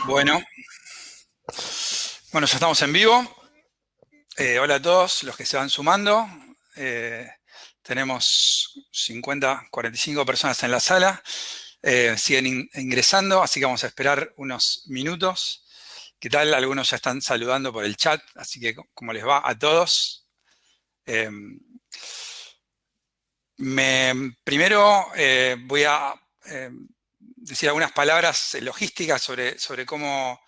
Bueno, bueno, ya estamos en vivo. Hola a todos los que se van sumando. Tenemos 50, 45 personas en la sala. Siguen ingresando, así que vamos a esperar unos minutos. ¿Qué tal? Algunos ya están saludando por el chat, así que ¿cómo les va a todos? Primero voy a decir algunas palabras logísticas sobre cómo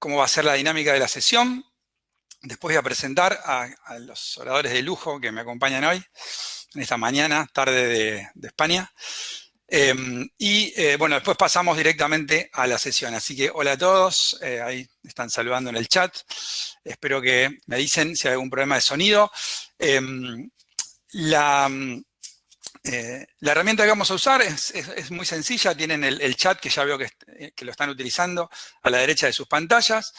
va a ser la dinámica de la sesión. Después voy a presentar a los oradores de lujo que me acompañan hoy, en esta mañana, tarde de España. Bueno, después pasamos directamente a la sesión. Así que hola a todos, ahí están saludando en el chat. Espero que me dicen si hay algún problema de sonido. La herramienta que vamos a usar es muy sencilla. Tienen el chat que ya veo que lo están utilizando a la derecha de sus pantallas.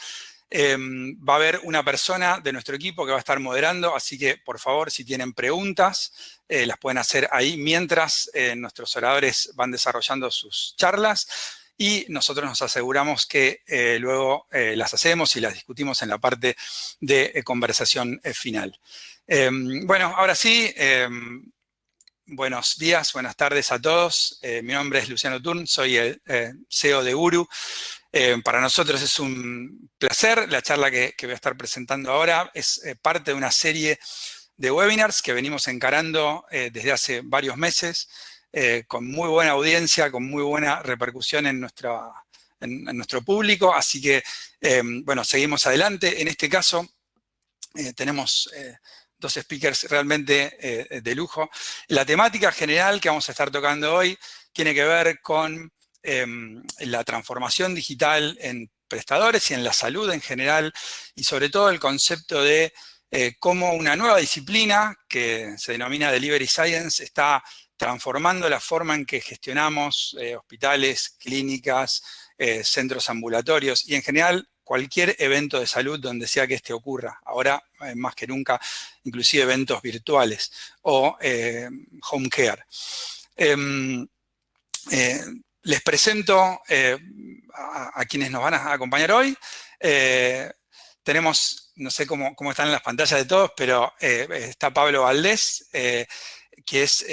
Va a haber una persona de nuestro equipo que va a estar moderando, así que por favor, si tienen preguntas, las pueden hacer ahí mientras nuestros oradores van desarrollando sus charlas y nosotros nos aseguramos que luego las hacemos y las discutimos en la parte de conversación final. Bueno, ahora sí, buenos días, buenas tardes a todos. Mi nombre es Luciano Turn, soy el CEO de Guru. Para nosotros es un placer. La charla que voy a estar presentando ahora es parte de una serie de webinars que venimos encarando desde hace varios meses, con muy buena audiencia, con muy buena repercusión en nuestro público. Así que, bueno, seguimos adelante. En este caso, tenemos dos speakers realmente de lujo. La temática general que vamos a estar tocando hoy tiene que ver con la transformación digital en prestadores y en la salud en general, y sobre todo el concepto de cómo una nueva disciplina que se denomina Delivery Science está transformando la forma en que gestionamos hospitales, clínicas, centros ambulatorios y en general cualquier evento de salud donde sea que este ocurra. Ahora, más que nunca, inclusive eventos virtuales o home care. Les presento a quienes nos van a acompañar hoy. Tenemos, no sé cómo están en las pantallas de todos, pero está Pablo Valdés, que es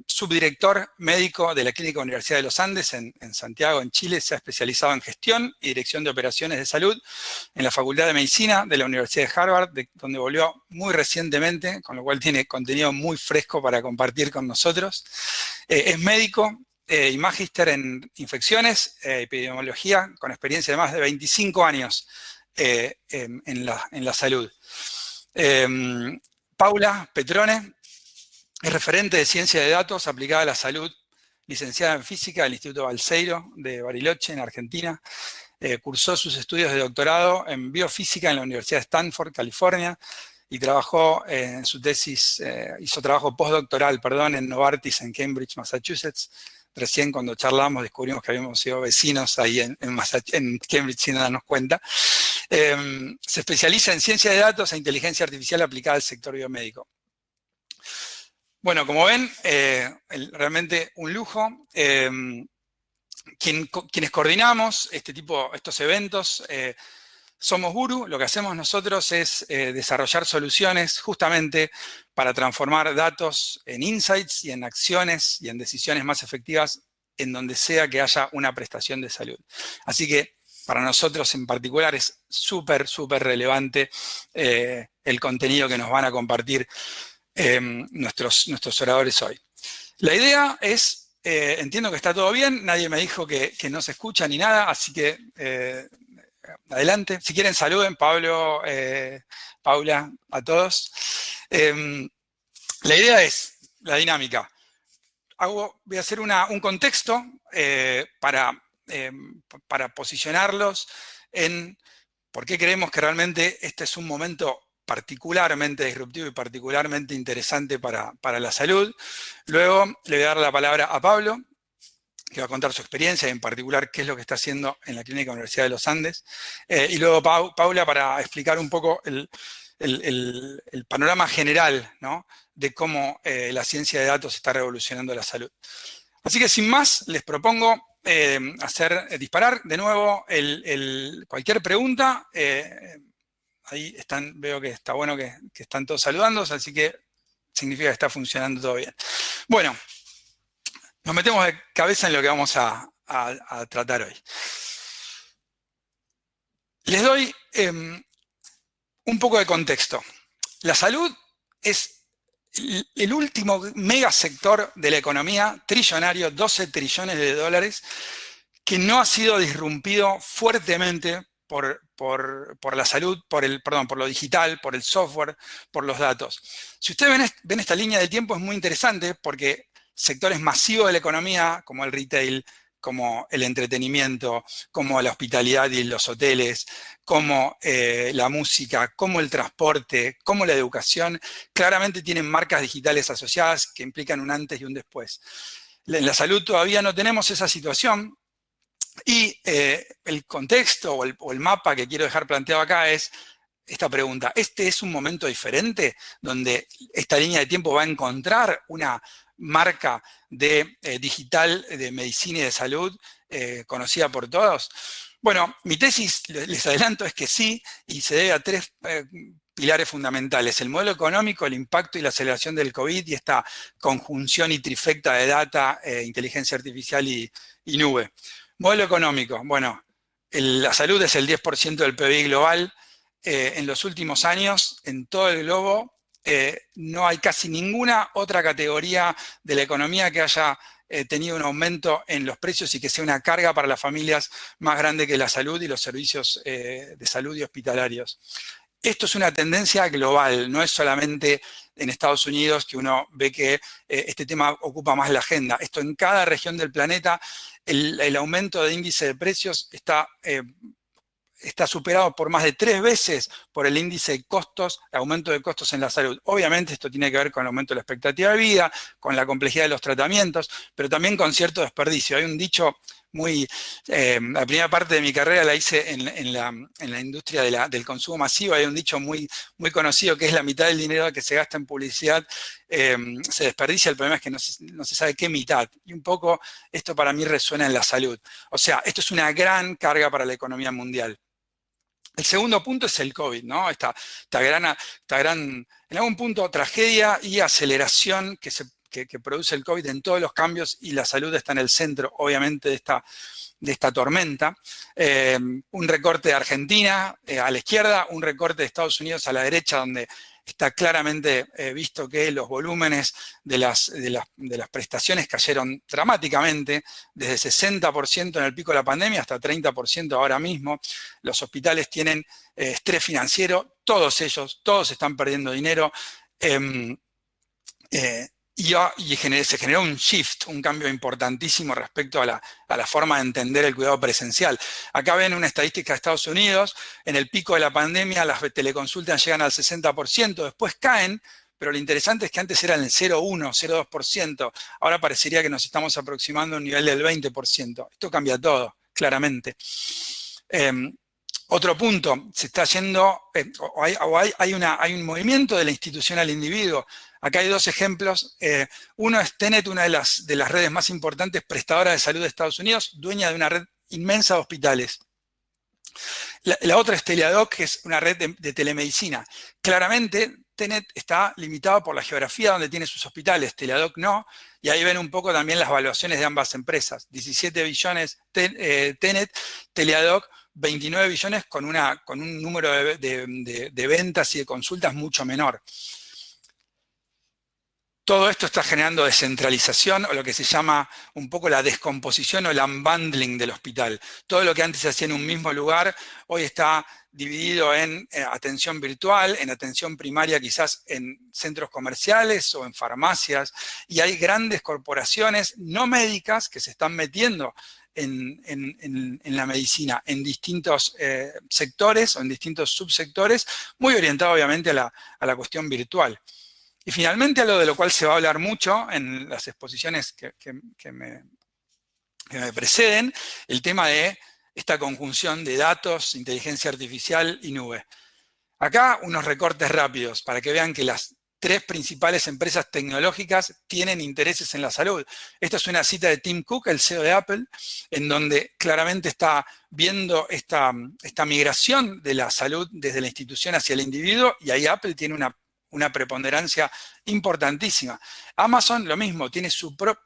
subdirector médico de la Clínica Universidad de los Andes en Santiago, en Chile. Se ha especializado en gestión y dirección de operaciones de salud en la Facultad de Medicina de la Universidad de Harvard, donde volvió muy recientemente, con lo cual tiene contenido muy fresco para compartir con nosotros. Es médico y magíster en infecciones, epidemiología, con experiencia de más de 25 años en la salud. Paula Petrone es referente de ciencia de datos aplicada a la salud, licenciada en física del Instituto Balseiro de Bariloche, en Argentina. Cursó sus estudios de doctorado en biofísica en la Universidad de Stanford, California, y trabajó en su tesis, hizo trabajo postdoctoral, en Novartis en Cambridge, Massachusetts. Recién cuando charlamos descubrimos que habíamos sido vecinos ahí en Cambridge sin darnos cuenta. Se especializa en ciencia de datos e inteligencia artificial aplicada al sector biomédico. Bueno, como ven, realmente un lujo. Quienes coordinamos estos eventos, somos Guru. Lo que hacemos nosotros es desarrollar soluciones justamente para transformar datos en insights y en acciones y en decisiones más efectivas en donde sea que haya una prestación de salud. Así que para nosotros en particular es súper relevante el contenido que nos van a compartir nuestros oradores hoy. La idea es, entiendo que está todo bien, nadie me dijo que no se escucha ni nada, así que adelante. Si quieren saluden, Pablo, Paula, a todos. La idea es la dinámica. Voy a hacer un contexto para posicionarlos en por qué creemos que realmente este es un momento particularmente disruptivo y particularmente interesante para la salud. Luego le voy a dar la palabra a Pablo, que va a contar su experiencia y en particular qué es lo que está haciendo en la Clínica Universidad de los Andes. Y luego Paula para explicar un poco el panorama general, ¿no?, de cómo la ciencia de datos está revolucionando la salud. Así que sin más, les propongo disparar de nuevo cualquier pregunta. Ahí están, veo que está bueno que están todos saludándose, así que significa que está funcionando todo bien. Bueno, nos metemos de cabeza en lo que vamos a tratar hoy. Les doy un poco de contexto. La salud es el último megasector de la economía, trillonario, 12 trillones de dólares, que no ha sido disrumpido fuertemente por la salud, por lo digital, por el software, por los datos. Si ustedes ven esta línea de tiempo, es muy interesante porque sectores masivos de la economía, como el retail, como el entretenimiento, como la hospitalidad y los hoteles, como la música, como el transporte, como la educación, claramente tienen marcas digitales asociadas que implican un antes y un después. En la salud todavía no tenemos esa situación y el contexto o el mapa que quiero dejar planteado acá es esta pregunta. ¿Este es un momento diferente donde esta línea de tiempo va a encontrar una marca de digital de medicina y de salud conocida por todos? Bueno, mi tesis, les adelanto, es que sí, y se debe a tres pilares fundamentales: el modelo económico, el impacto y la aceleración del COVID y esta conjunción y trifecta de data, inteligencia artificial y nube. Modelo económico, bueno, la salud es el 10% del PBI global. En los últimos años, en todo el globo, no hay casi ninguna otra categoría de la economía que haya tenido un aumento en los precios y que sea una carga para las familias más grande que la salud y los servicios de salud y hospitalarios. Esto es una tendencia global, no es solamente en Estados Unidos que uno ve que este tema ocupa más la agenda. Esto en cada región del planeta, el aumento de índice de precios está superado por más de 3 veces por el índice de costos, aumento de costos en la salud. Obviamente esto tiene que ver con el aumento de la expectativa de vida, con la complejidad de los tratamientos, pero también con cierto desperdicio. Hay un dicho muy... la primera parte de mi carrera la hice en la industria del consumo masivo. Hay un dicho muy conocido que es: la mitad del dinero que se gasta en publicidad se desperdicia. El problema es que no se sabe qué mitad. Y un poco esto para mí resuena en la salud. O sea, esto es una gran carga para la economía mundial. El segundo punto es el COVID, ¿no? Esta gran, en algún punto, tragedia y aceleración que produce el COVID en todos los cambios, y la salud está en el centro, obviamente, de esta tormenta. Un recorte de Argentina a la izquierda, un recorte de Estados Unidos a la derecha, donde está claramente visto que los volúmenes de las prestaciones cayeron dramáticamente, desde 60% en el pico de la pandemia hasta 30% ahora mismo. Los hospitales tienen estrés financiero, todos están perdiendo dinero. Se generó un shift, un cambio importantísimo respecto a la forma de entender el cuidado presencial. Acá ven una estadística de Estados Unidos: en el pico de la pandemia las teleconsultas llegan al 60%, después caen, pero lo interesante es que antes eran el 0,1, 0,2%, ahora parecería que nos estamos aproximando a un nivel del 20%. Esto cambia todo, claramente. Otro punto, se está yendo, hay un movimiento de la institución al individuo. Acá hay dos ejemplos. Uno es Tenet, una de las redes más importantes prestadoras de salud de Estados Unidos, dueña de una red inmensa de hospitales. La otra es Teladoc, que es una red de telemedicina. Claramente, Tenet está limitado por la geografía donde tiene sus hospitales, Teladoc no, y ahí ven un poco también las valuaciones de ambas empresas. 17 billones Tenet, Teladoc 29 billones con un número de ventas y de consultas mucho menor. Todo esto está generando descentralización, o lo que se llama un poco la descomposición o el unbundling del hospital. Todo lo que antes se hacía en un mismo lugar, hoy está dividido en atención virtual, en atención primaria quizás en centros comerciales o en farmacias, y hay grandes corporaciones no médicas que se están metiendo en la medicina, en distintos sectores o en distintos subsectores, muy orientado obviamente a la cuestión virtual. Y finalmente, algo de lo cual se va a hablar mucho en las exposiciones que me que me preceden, el tema de esta conjunción de datos, inteligencia artificial y nube. Acá unos recortes rápidos para que vean que las 3 principales empresas tecnológicas tienen intereses en la salud. Esta es una cita de Tim Cook, el CEO de Apple, en donde claramente está viendo esta migración de la salud desde la institución hacia el individuo, y ahí Apple tiene una preponderancia importantísima. Amazon, lo mismo, tiene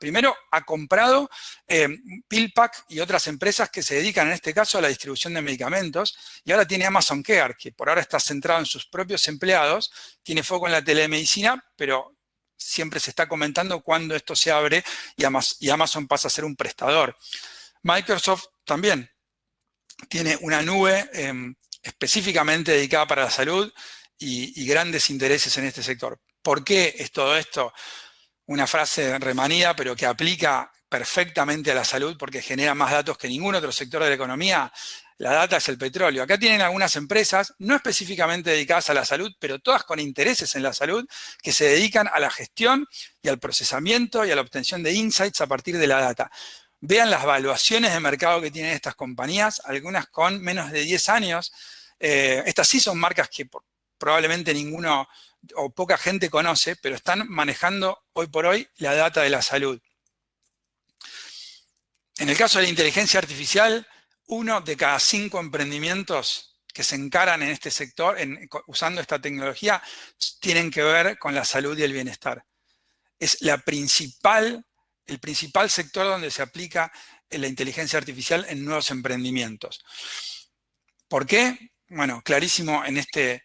primero ha comprado PillPack y otras empresas que se dedican en este caso a la distribución de medicamentos, y ahora tiene Amazon Care, que por ahora está centrado en sus propios empleados, tiene foco en la telemedicina, pero siempre se está comentando cuándo esto se abre y Amazon pasa a ser un prestador. Microsoft también tiene una nube específicamente dedicada para la salud y grandes intereses en este sector. ¿Por qué es todo esto? Una frase remanida, pero que aplica perfectamente a la salud porque genera más datos que ningún otro sector de la economía. La data es el petróleo. Acá tienen algunas empresas, no específicamente dedicadas a la salud, pero todas con intereses en la salud, que se dedican a la gestión y al procesamiento y a la obtención de insights a partir de la data. Vean las valuaciones de mercado que tienen estas compañías, algunas con menos de 10 años. Estas sí son marcas que probablemente ninguno o poca gente conoce, pero están manejando hoy por hoy la data de la salud. En el caso de la inteligencia artificial, 1 de cada 5 emprendimientos que se encaran en este sector, usando esta tecnología, tienen que ver con la salud y el bienestar. Es el principal sector donde se aplica la inteligencia artificial en nuevos emprendimientos. ¿Por qué? Bueno, clarísimo en este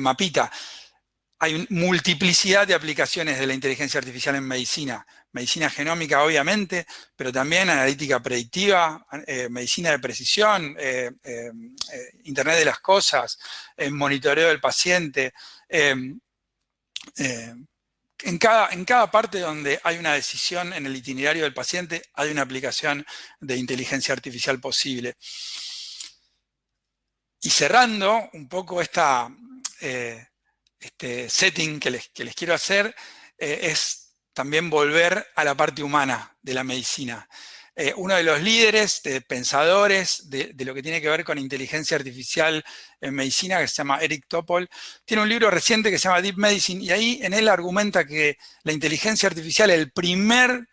mapita. Hay multiplicidad de aplicaciones de la inteligencia artificial en medicina. Medicina genómica, obviamente, pero también analítica predictiva, medicina de precisión, Internet de las cosas, monitoreo del paciente. En cada parte donde hay una decisión en el itinerario del paciente, hay una aplicación de inteligencia artificial posible. Y cerrando un poco este setting que les quiero hacer, es también volver a la parte humana de la medicina. Uno de los líderes, pensadores de lo que tiene que ver con inteligencia artificial en medicina, que se llama Eric Topol, tiene un libro reciente que se llama Deep Medicine, y ahí en él argumenta que la inteligencia artificial, el primer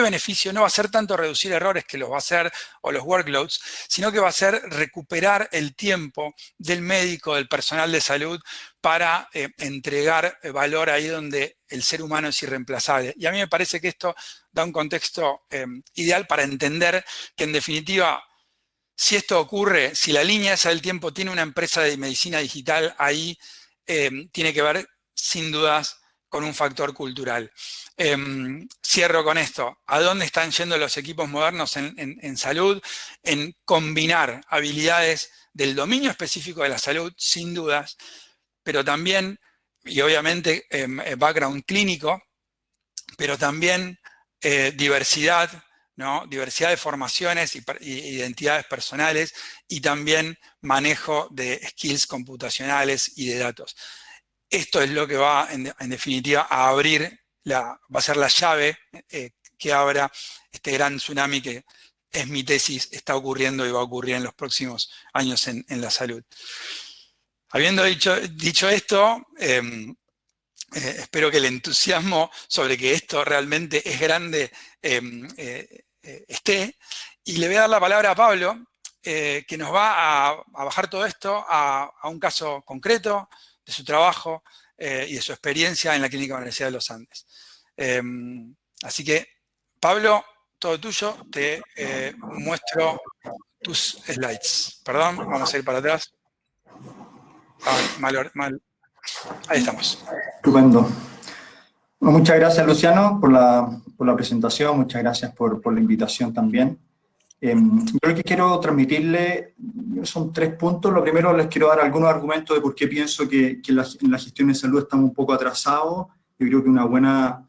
beneficio no va a ser tanto reducir errores, que los va a hacer, o los workloads, sino que va a ser recuperar el tiempo del médico, del personal de salud, para entregar valor ahí donde el ser humano es irreemplazable. Y a mí me parece que esto da un contexto ideal para entender que, en definitiva, si esto ocurre, si la línea esa del tiempo tiene una empresa de medicina digital, ahí tiene que ver, sin dudas, con un factor cultural. Cierro con esto. ¿A dónde están yendo los equipos modernos en salud? En combinar habilidades del dominio específico de la salud, sin dudas, pero también, y obviamente, background clínico, pero también diversidad, ¿no? Diversidad de formaciones y identidades personales, y también manejo de skills computacionales y de datos. Esto es lo que va, en definitiva, a abrir, va a ser la llave que abra este gran tsunami que, es mi tesis, está ocurriendo y va a ocurrir en los próximos años en la salud. Habiendo dicho esto, espero que el entusiasmo sobre que esto realmente es grande esté, y le voy a dar la palabra a Pablo, que nos va a bajar todo esto a un caso concreto de su trabajo y de su experiencia en la Clínica de la Universidad de los Andes. Así que, Pablo, todo tuyo, te muestro tus slides. Perdón, vamos a ir para atrás. Mal. Ahí estamos. Estupendo. Bueno, muchas gracias, Luciano, por la presentación. Muchas gracias por la invitación también. Yo lo que quiero transmitirle son 3 puntos. Lo primero, les quiero dar algunos argumentos de por qué pienso que en la gestión de salud estamos un poco atrasados. Yo creo que una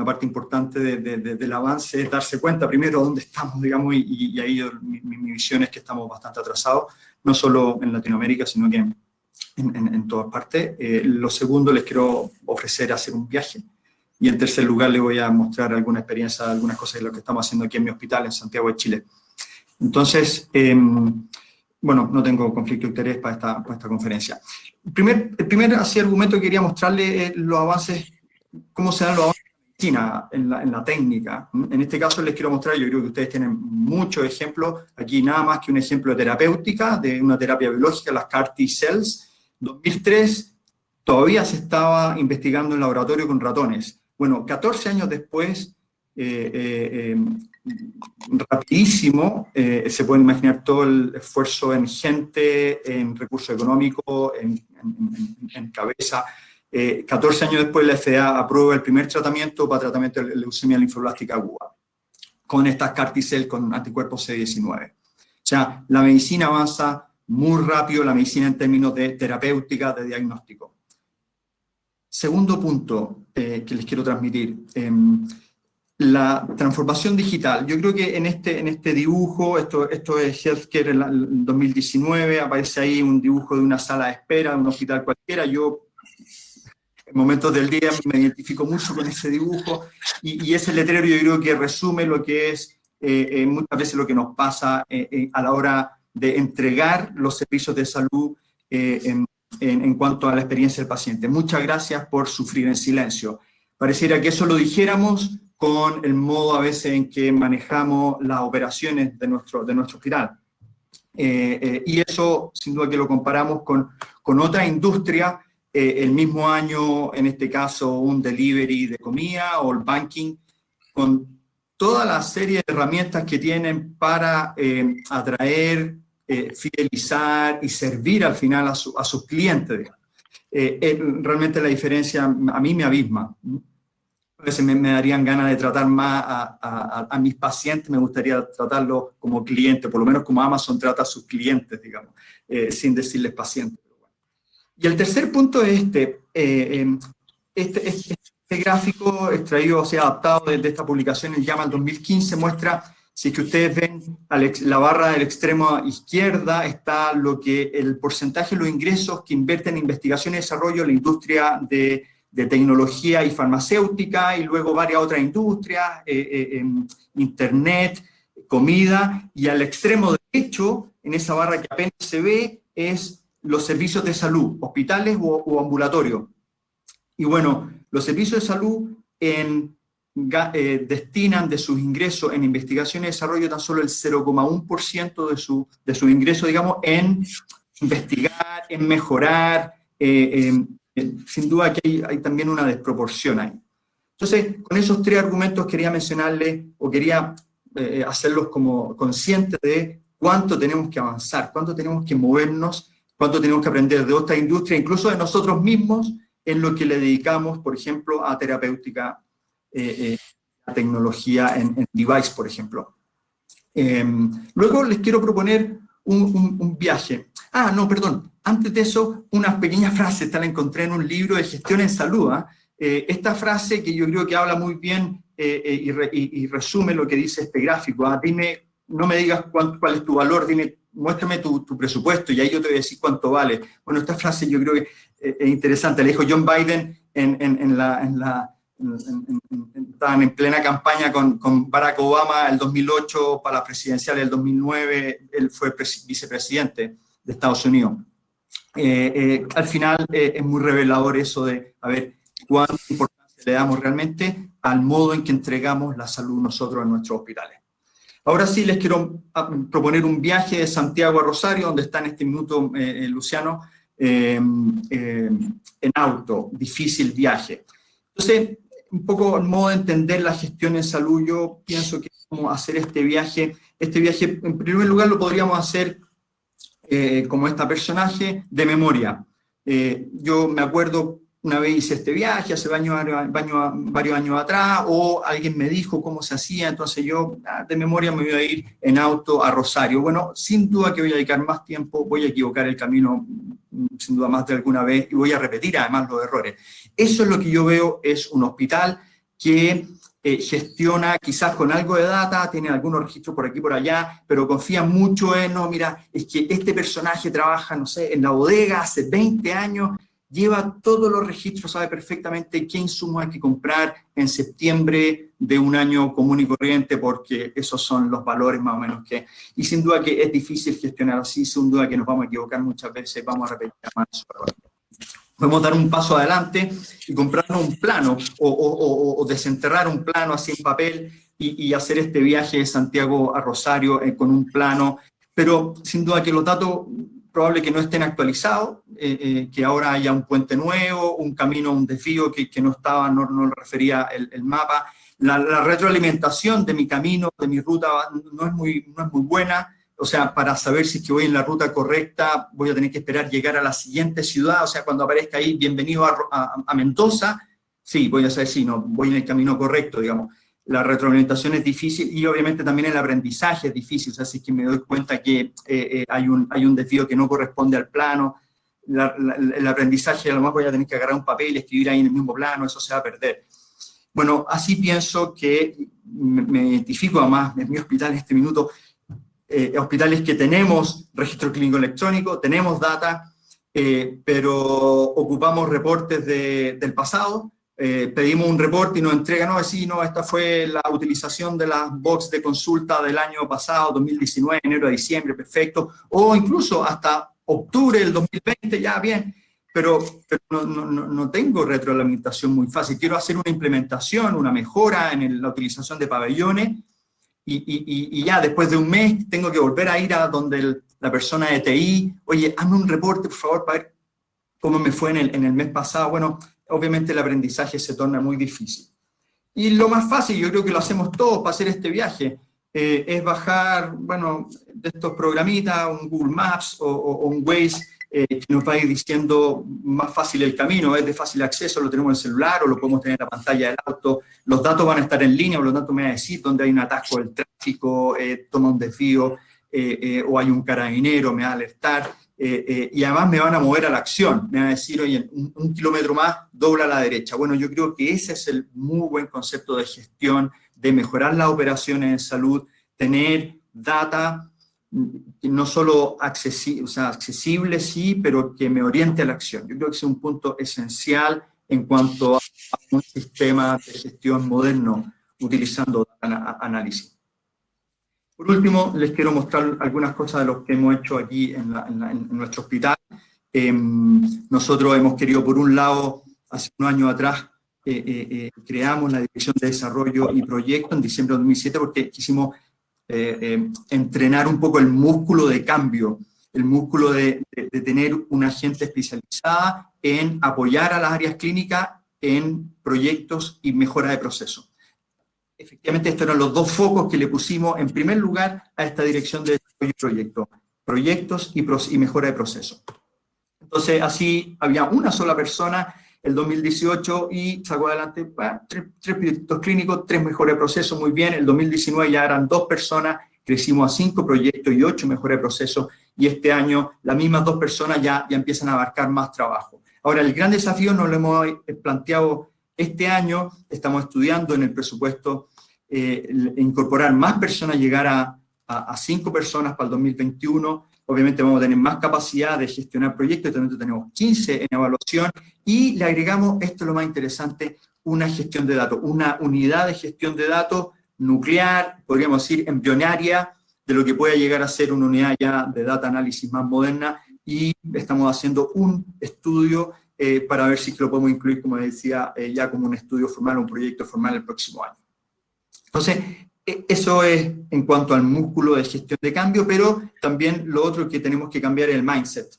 parte importante del avance es darse cuenta primero dónde estamos, digamos, y ahí mi visión es que estamos bastante atrasados, no solo en Latinoamérica, sino que en todas partes. Lo segundo, les quiero ofrecer hacer un viaje Y en tercer lugar, le voy a mostrar alguna experiencia, algunas cosas de lo que estamos haciendo aquí en mi hospital en Santiago de Chile. Entonces, bueno, no tengo conflicto de interés para esta conferencia. El primer así, argumento que quería mostrarle es los avances, cómo se dan los avances en la técnica. En este caso les quiero mostrar, yo creo que ustedes tienen muchos ejemplos, aquí nada más que un ejemplo de terapéutica, de una terapia biológica, las CAR T-cells. 2003 todavía se estaba investigando en laboratorio con ratones. Bueno, 14 años después, rapidísimo, se pueden imaginar todo el esfuerzo en gente, en recursos económicos, en cabeza. 14 años después la FDA aprueba el primer tratamiento para tratamiento de leucemia linfoblástica aguda, con estas CAR T-cell con anticuerpos CD19. O sea, la medicina avanza muy rápido, la medicina en términos de terapéutica, de diagnóstico. Segundo punto que les quiero transmitir, la transformación digital. Yo creo que en este dibujo, esto es Healthcare en el 2019, aparece ahí un dibujo de una sala de espera, de un hospital cualquiera. Yo, en momentos del día, me identifico mucho con ese dibujo, y ese letrero yo creo que resume lo que es muchas veces lo que nos pasa a la hora de entregar los servicios de salud en cuanto a la experiencia del paciente. Muchas gracias por sufrir en silencio. Pareciera que eso lo dijéramos con el modo a veces en que manejamos las operaciones de nuestro hospital. Y eso, sin duda que lo comparamos con otra industria, el mismo año, en este caso, un delivery de comida o el banking, con toda la serie de herramientas que tienen para atraer, fidelizar y servir al final a sus clientes. Realmente la diferencia a mí me abisma. A veces me darían ganas de tratar más a mis pacientes, me gustaría tratarlos como clientes, por lo menos como Amazon trata a sus clientes, digamos, sin decirles pacientes. Y el tercer punto es este gráfico extraído, o sea, adaptado de esta publicación en JAMA 2015, muestra, si es que ustedes ven la barra del extremo izquierda, está el porcentaje de los ingresos que invierten en investigación y desarrollo la industria de tecnología y farmacéutica, y luego varias otras industrias, internet, comida, y al extremo derecho, en esa barra que apenas se ve, es los servicios de salud, hospitales o ambulatorios. Y bueno, los servicios de salud destinan de sus ingresos en investigación y desarrollo tan solo el 0,1% de su ingreso, digamos, en investigar, en mejorar. Sin duda que hay también una desproporción ahí. Entonces, con esos tres argumentos quería mencionarles, o quería hacerlos como conscientes de cuánto tenemos que avanzar, cuánto tenemos que movernos, cuánto tenemos que aprender de otra industria, incluso de nosotros mismos, en lo que le dedicamos, por ejemplo, a terapéutica, a tecnología en device, por ejemplo. Luego les quiero proponer un viaje. Ah, no, perdón. Antes de eso, una pequeña frase, esta la encontré en un libro de gestión en salud. Esta frase que yo creo que habla muy bien y resume lo que dice este gráfico. Dime, no me digas cuál es tu valor, dime, muéstrame tu presupuesto y ahí yo te voy a decir cuánto vale. Bueno, esta frase yo creo que es interesante. La dijo John Biden estaban en plena campaña con Barack Obama el 2008 para la presidencial del 2009, él fue vicepresidente de Estados Unidos. Al final es muy revelador eso de, a ver, cuánta importancia le damos realmente al modo en que entregamos la salud nosotros en nuestros hospitales. Ahora sí les quiero proponer un viaje de Santiago a Rosario, donde está en este minuto Luciano, en auto, difícil viaje. Entonces, un poco el modo de entender la gestión en salud, yo pienso que cómo hacer este viaje, en primer lugar lo podríamos hacer como este personaje de memoria. Yo me acuerdo, una vez hice este viaje, hace varios años atrás, o alguien me dijo cómo se hacía, entonces yo de memoria me voy a ir en auto a Rosario. Bueno, sin duda que voy a dedicar más tiempo, voy a equivocar el camino sin duda más de alguna vez, y voy a repetir además los errores. Eso es lo que yo veo, es un hospital que gestiona quizás con algo de data, tiene algunos registros por aquí y por allá, pero confía mucho en, no, mira, es que este personaje trabaja, no sé, en la bodega hace 20 años, lleva todos los registros, sabe perfectamente qué insumos hay que comprar en septiembre de un año común y corriente, porque esos son los valores más o menos que... Y sin duda que es difícil gestionar así, sin duda que nos vamos a equivocar muchas veces, vamos a repetir más. Podemos dar un paso adelante y comprarnos un plano o desenterrar un plano así en papel y hacer este viaje de Santiago a Rosario con un plano, pero sin duda que los datos probable que no estén actualizados, que ahora haya un puente nuevo, un camino, un desvío que no estaba, no lo refería el mapa. La retroalimentación de mi camino, de mi ruta, no es muy buena. O sea, para saber si es que voy en la ruta correcta, voy a tener que esperar llegar a la siguiente ciudad. O sea, cuando aparezca ahí, bienvenido a Mendoza, sí, voy a saber si no, voy en el camino correcto, digamos. La retroalimentación es difícil y obviamente también el aprendizaje es difícil. O sea, si es que me doy cuenta que hay un desvío que no corresponde al plano, el aprendizaje a lo mejor voy a tener que agarrar un papel y escribir ahí en el mismo plano, eso se va a perder. Bueno, así pienso que me identifico además en mi hospital en este minuto, hospitales que tenemos registro clínico electrónico, tenemos data, pero ocupamos reportes del pasado, pedimos un reporte y nos entregan, no, sí, no, esta fue la utilización de las box de consulta del año pasado, 2019, enero a diciembre, perfecto, o incluso hasta octubre del 2020, ya bien, pero no tengo retroalimentación muy fácil. Quiero hacer una implementación, una mejora en la utilización de pabellones, y ya después de un mes tengo que volver a ir a donde la persona de TI, oye, hazme un reporte, por favor, para ver cómo me fue en el mes pasado. Bueno, obviamente el aprendizaje se torna muy difícil. Y lo más fácil, yo creo que lo hacemos todos para hacer este viaje, es bajar, bueno, de estos programitas, un Google Maps o un Waze, que nos va a ir diciendo más fácil el camino, es de fácil acceso, lo tenemos en el celular o lo podemos tener en la pantalla del auto, los datos van a estar en línea, por lo tanto me va a decir dónde hay un atasco del tráfico, toma un desvío, o hay un carabinero, me va a alertar, y además me van a mover a la acción, me van a decir, oye, un kilómetro más, dobla a la derecha. Bueno, yo creo que ese es el muy buen concepto de gestión, de mejorar las operaciones en salud, tener data, no solo accesible, o sea, accesible, sí, pero que me oriente a la acción. Yo creo que es un punto esencial en cuanto a un sistema de gestión moderno utilizando análisis. Por último, les quiero mostrar algunas cosas de lo que hemos hecho aquí en nuestro hospital. Nosotros hemos querido, por un lado, hace unos años atrás, creamos la Dirección de Desarrollo y Proyecto en diciembre de 2007 porque quisimos entrenar un poco el músculo de cambio, el músculo de tener una gente especializada en apoyar a las áreas clínicas en proyectos y mejora de procesos. Efectivamente, estos eran los dos focos que le pusimos en primer lugar a esta Dirección de Desarrollo y Proyecto, proyectos y mejora de procesos. Entonces, así había una sola persona el 2018 y sacó adelante tres proyectos clínicos, 3 mejoras de proceso, muy bien. El 2019 ya eran 2 personas, crecimos a 5 proyectos y 8 mejoras de proceso, y este año las mismas 2 personas ya empiezan a abarcar más trabajo. Ahora, el gran desafío nos lo hemos planteado este año, estamos estudiando en el presupuesto incorporar más personas, llegar a 5 personas para el 2021, obviamente vamos a tener más capacidad de gestionar proyectos, también tenemos 15 en evaluación, y le agregamos, esto es lo más interesante, una gestión de datos, una unidad de gestión de datos nuclear, podríamos decir embrionaria, de lo que puede llegar a ser una unidad ya de data análisis más moderna, y estamos haciendo un estudio para ver si lo podemos incluir, como decía, ya como un estudio formal, un proyecto formal el próximo año. Entonces, eso es en cuanto al músculo de gestión de cambio, pero también lo otro que tenemos que cambiar es el mindset.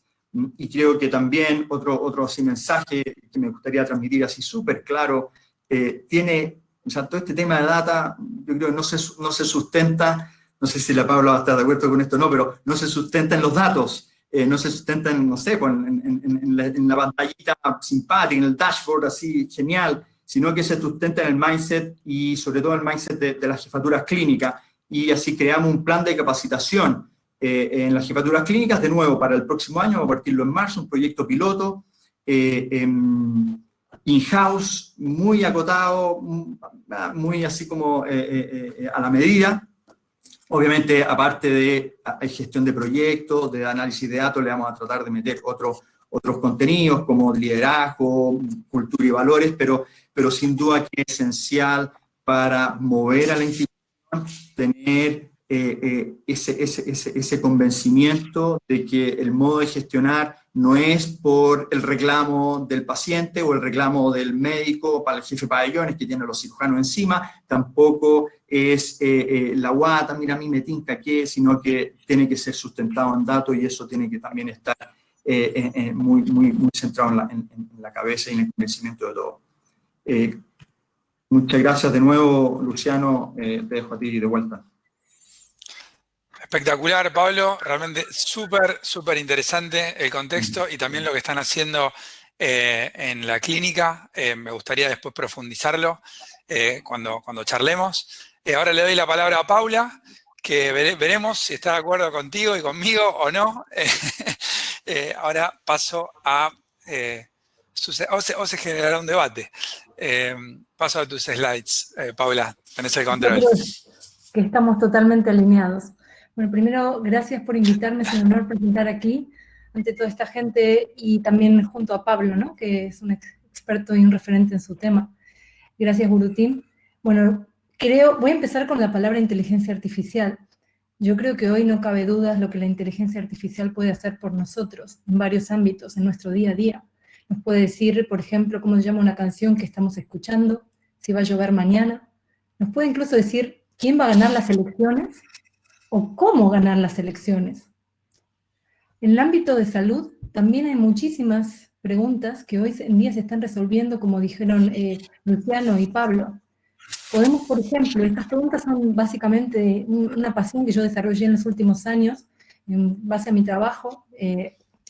Y creo que también otro así mensaje que me gustaría transmitir así súper claro, o sea, todo este tema de data, yo creo que no se sustenta, no sé si la Paula va a estar de acuerdo con esto o no, pero no se sustenta en los datos, no se sustenta en, no sé, pues en la pantallita simpática, en el dashboard así genial, sino que se sustenta en el mindset y sobre todo el mindset de las jefaturas clínicas, y así creamos un plan de capacitación en las jefaturas clínicas, de nuevo, para el próximo año, vamos a partirlo en marzo, un proyecto piloto, in-house, muy acotado, muy así como a la medida. Obviamente, aparte de gestión de proyectos, de análisis de datos, le vamos a tratar de meter otros contenidos como liderazgo, cultura y valores, pero sin duda que es esencial para mover a la institución, tener ese convencimiento de que el modo de gestionar no es por el reclamo del paciente o el reclamo del médico para el jefe de pabellones que tiene a los cirujanos encima, tampoco es la guata, mira, a mí me tinca qué, sino que tiene que ser sustentado en datos y eso tiene que también estar muy centrado en la cabeza y en el convencimiento de todos. Muchas gracias de nuevo, Luciano, te dejo a ti de vuelta. Espectacular, Pablo, realmente súper interesante el contexto y también lo que están haciendo en la clínica. Me gustaría después profundizarlo cuando charlemos. Ahora le doy la palabra a Paula, que veremos si está de acuerdo contigo y conmigo o no. Ahora paso a... o se generará un debate. Paso a tus slides, Paula, tenés el control. Que estamos totalmente alineados. Bueno, primero, gracias por invitarme, es un honor presentar aquí ante toda esta gente y también junto a Pablo, ¿no?, que es un experto y un referente en su tema. Gracias, Gurutín. Bueno, voy a empezar con la palabra inteligencia artificial. Yo creo que hoy no cabe duda lo que la inteligencia artificial puede hacer por nosotros en varios ámbitos, en nuestro día a día. Nos puede decir, por ejemplo, cómo se llama una canción que estamos escuchando, si va a llover mañana. Nos puede incluso decir quién va a ganar las elecciones o cómo ganar las elecciones. En el ámbito de salud también hay muchísimas preguntas que hoy en día se están resolviendo, como dijeron Luciano y Pablo. Podemos, por ejemplo, estas preguntas son básicamente una pasión que yo desarrollé en los últimos años, en base a mi trabajo,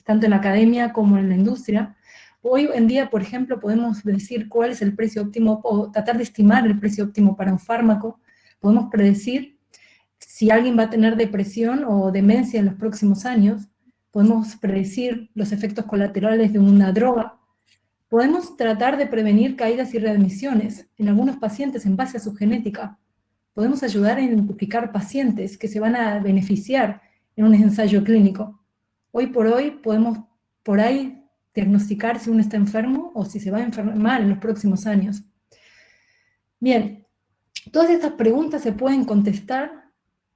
tanto en la academia como en la industria. Hoy en día, por ejemplo, podemos decir cuál es el precio óptimo, o tratar de estimar el precio óptimo para un fármaco. Podemos predecir si alguien va a tener depresión o demencia en los próximos años. Podemos predecir los efectos colaterales de una droga. Podemos tratar de prevenir caídas y readmisiones en algunos pacientes en base a su genética. Podemos ayudar a identificar pacientes que se van a beneficiar en un ensayo clínico. Hoy por hoy podemos por ahí diagnosticar si uno está enfermo o si se va a enfermar en los próximos años. Bien, todas estas preguntas se pueden contestar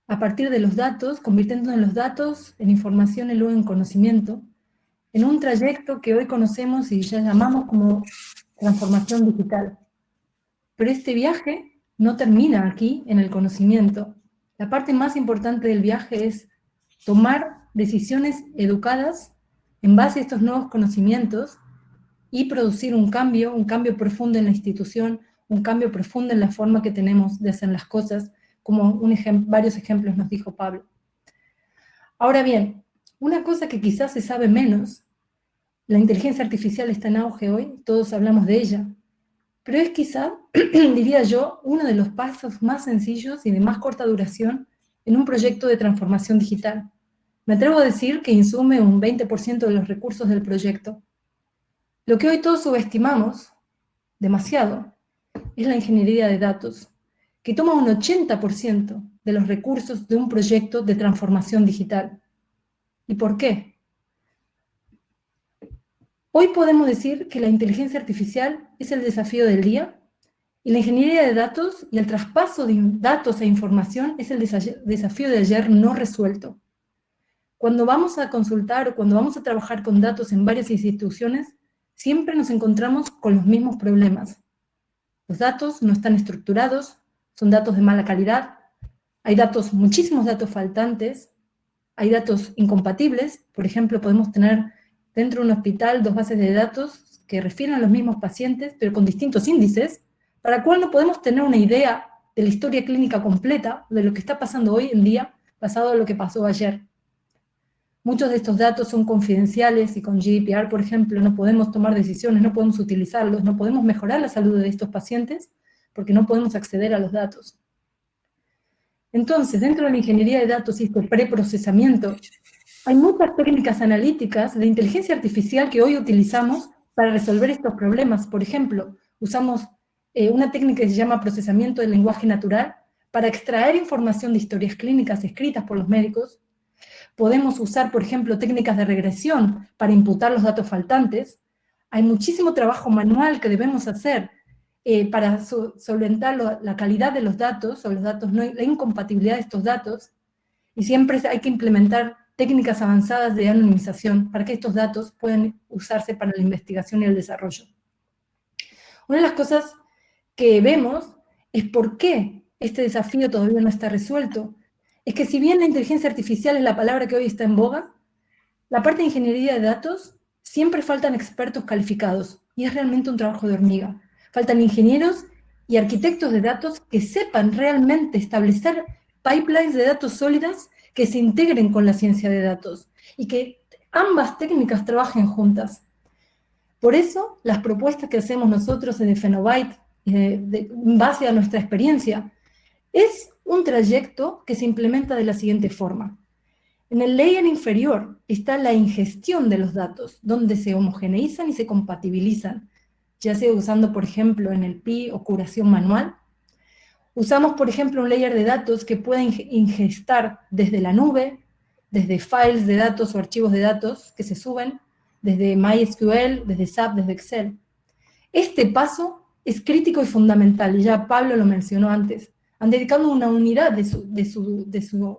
a partir de los datos, convirtiendo en los datos en información y luego en conocimiento, en un trayecto que hoy conocemos y ya llamamos como transformación digital. Pero este viaje no termina aquí en el conocimiento. La parte más importante del viaje es tomar decisiones educadas en base a estos nuevos conocimientos y producir un cambio profundo en la institución, un cambio profundo en la forma que tenemos de hacer las cosas, como varios ejemplos nos dijo Pablo. Ahora bien, una cosa que quizás se sabe menos, la inteligencia artificial está en auge hoy, todos hablamos de ella, pero es quizá, diría yo, uno de los pasos más sencillos y de más corta duración en un proyecto de transformación digital. Me atrevo a decir que insume un 20% de los recursos del proyecto. Lo que hoy todos subestimamos demasiado es la ingeniería de datos, que toma un 80% de los recursos de un proyecto de transformación digital. ¿Y por qué? Hoy podemos decir que la inteligencia artificial es el desafío del día y la ingeniería de datos y el traspaso de datos e información es el desafío de ayer no resuelto. Cuando vamos a consultar o cuando vamos a trabajar con datos en varias instituciones, siempre nos encontramos con los mismos problemas. Los datos no están estructurados, son datos de mala calidad, hay muchísimos datos faltantes, hay datos incompatibles. Por ejemplo, podemos tener dentro de un hospital 2 bases de datos que refieren a los mismos pacientes, pero con distintos índices, para lo cual no podemos tener una idea de la historia clínica completa, de lo que está pasando hoy en día, basado en lo que pasó ayer. Muchos de estos datos son confidenciales y con GDPR, por ejemplo, no podemos tomar decisiones, no podemos utilizarlos, no podemos mejorar la salud de estos pacientes porque no podemos acceder a los datos. Entonces, dentro de la ingeniería de datos y este preprocesamiento, hay muchas técnicas analíticas de inteligencia artificial que hoy utilizamos para resolver estos problemas. Por ejemplo, usamos una técnica que se llama procesamiento del lenguaje natural para extraer información de historias clínicas escritas por los médicos, Podemos usar, por ejemplo, técnicas de regresión para imputar los datos faltantes. Hay muchísimo trabajo manual que debemos hacer para solventar la calidad de los datos, o la incompatibilidad de estos datos, y siempre hay que implementar técnicas avanzadas de anonimización para que estos datos puedan usarse para la investigación y el desarrollo. Una de las cosas que vemos es por qué este desafío todavía no está resuelto. Es que si bien la inteligencia artificial es la palabra que hoy está en boga, la parte de ingeniería de datos siempre faltan expertos calificados, y es realmente un trabajo de hormiga. Faltan ingenieros y arquitectos de datos que sepan realmente establecer pipelines de datos sólidas que se integren con la ciencia de datos, y que ambas técnicas trabajen juntas. Por eso, las propuestas que hacemos nosotros desde Fenobyte, en base a nuestra experiencia, es un trayecto que se implementa de la siguiente forma. En el layer inferior está la ingestión de los datos, donde se homogeneizan y se compatibilizan, ya sea usando, por ejemplo, NLP o curación manual. Usamos, por ejemplo, un layer de datos que puede ingestar desde la nube, desde files de datos o archivos de datos que se suben, desde MySQL, desde SAP, desde Excel. Este paso es crítico y fundamental, y ya Pablo lo mencionó antes. Han dedicado una unidad de su